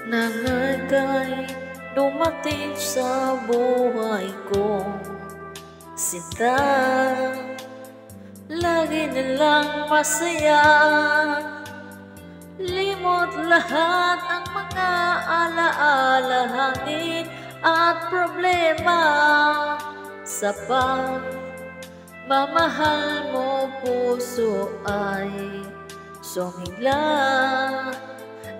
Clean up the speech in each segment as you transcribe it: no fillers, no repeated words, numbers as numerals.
Nang ika'y dumating sa buhay ko, sinta, lagi nilang masaya. Limot lahat ang mga alaala, hangin at problema. Sa pagmamahal mo, puso ay sumigla.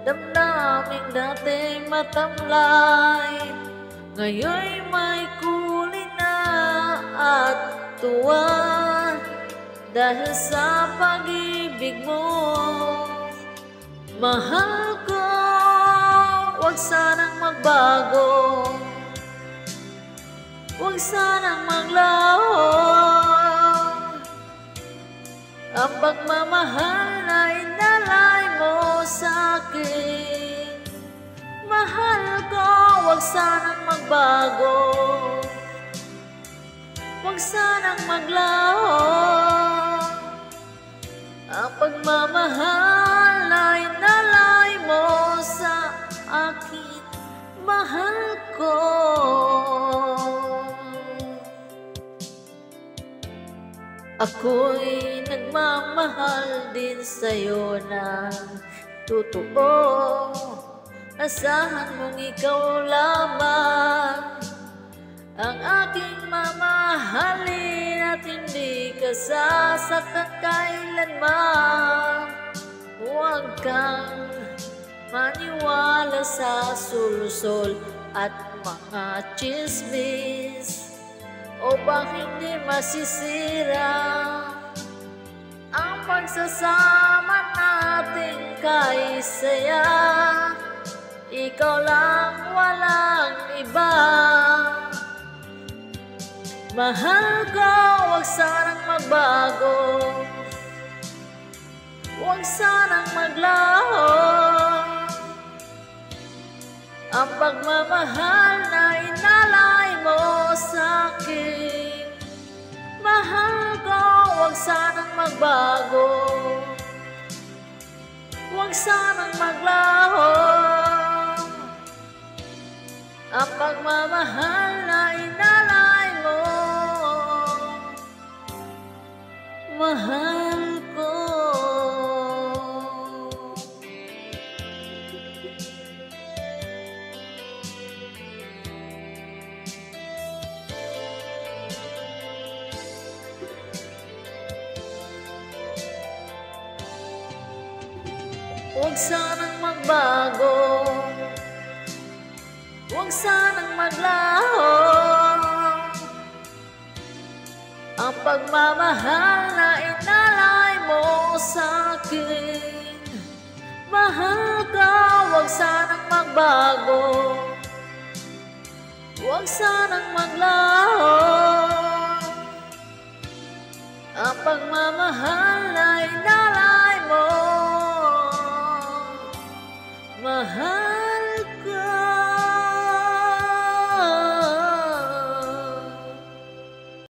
Damdaming dating matamlay, ngayon'y may kulay na at tuwa. Dahil sa pag-ibig mo, mahal ko, huwag sanang magbago, huwag sanang maglaho. Ang pagmamahal na inalay mo sa'kin, mahal ko, huwag sanang magbago, huwag sanang maglaho. Ang pagmamahal na inalay mo sa akin, mahal ko. Ako'y nagmamahal din sa'yo ng totoo. Asahan mong ikaw lamang ang aking mamahalin, at hindi ka sasaktan kailanman. Huwag kang maniwala sa sulsol at mga chismis, o bang hindi masisira ang pagsasama natin kay saya. Ikaw lang, walang iba. Mahal ko, huwag sanang magbago, huwag sanang maglaho. Ang pagmamahal na inalay mo sa'kin, mahal ko, huwag sanang magbago, huwag sanang maglaho. Ang pagmamahal na inalay mo, mahal ko. Huwag sanang magbago, huwag sanang maglaho. Ang pagmamahal na inalay mo sa'kin, mahal ka, huwag sanang magbago, huwag sanang maglaho. Ang pagmamahal na inalay